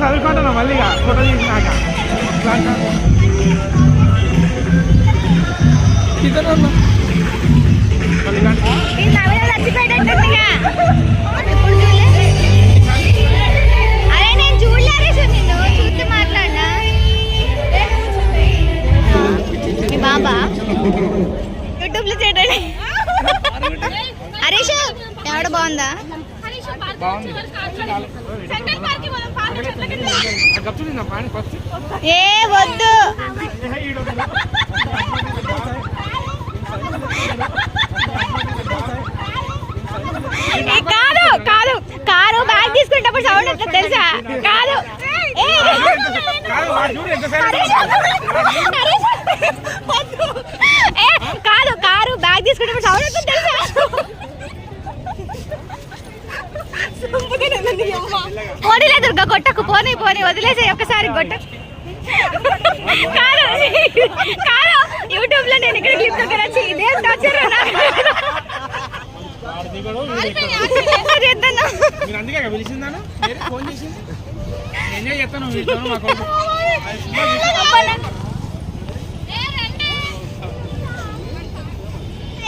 చదువుకుంటున్నా మళ్ళీ ఫోటో తీసినాక అరే నేను చూడలే నిన్ను చూస్తే మాట్లాడినా మీ బాబా యూట్యూబ్ లో చేయడండి హరీష్ ఎవడ బాగుందా ఏ వద్దు కాదు కాదు కారు బ్యాగ్ తీసుకునేటప్పుడు సౌండ్ వస్తుంది తెలుసా కాదు కాదు కారు బ్యాగ్ తీసుకునేటప్పుడు సౌండ్ వస్తుంది తెలుసా పోనీలే దుర్గా గొట్టకు పోనీ పోనీ వదిలేసే ఒక్కసారి గొట్ట కాదు కాదు యూట్యూబ్ లో నేను ఇక్కడ క్లిప్ దగ్గర వచ్చి ఇదే టార్చర్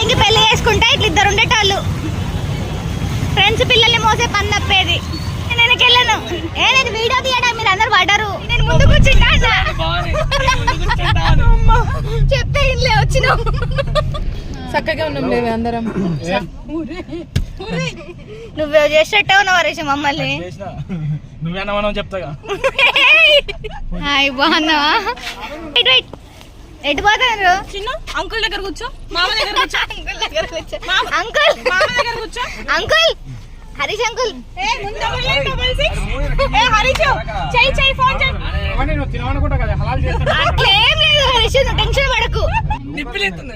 ఇంక పెళ్లి చేసుకుంటా ఇట్లా ఇద్దరు ఉండేటాళ్ళు ఫ్రెండ్స్ పిల్లల్ని మోసే పని తప్పేది నేను వెళ్ళను నేను వీడియో తీయడం మీరు అందరు పడరు నేను ముందు కూర్చుంటా చెప్తే ఇల్లే వచ్చినావు చక్కగా ఉన్నాం లేవే అందరం నువ్వు చేసేట్టే ఉన్నావు హరీష్ మమ్మల్ని నువ్వేనా చెప్తాగా హాయ్ బాగున్నావా ఎటు పోతారు చిన్న అంకుల్ దగ్గర కూర్చో మామ దగ్గర కూర్చో అంకుల్ దగ్గర కూర్చో అంకుల్ మామ దగ్గర కూర్చో అంకుల్ హరీష్ అంకుల్ హరీష్ చెయ్యి చెయ్యి ఫోన్ చెయ్యి అట్లేం లేదు హరీష్ నువ్వు టెన్షన్ పడకు నిప్పిలేస్తుంది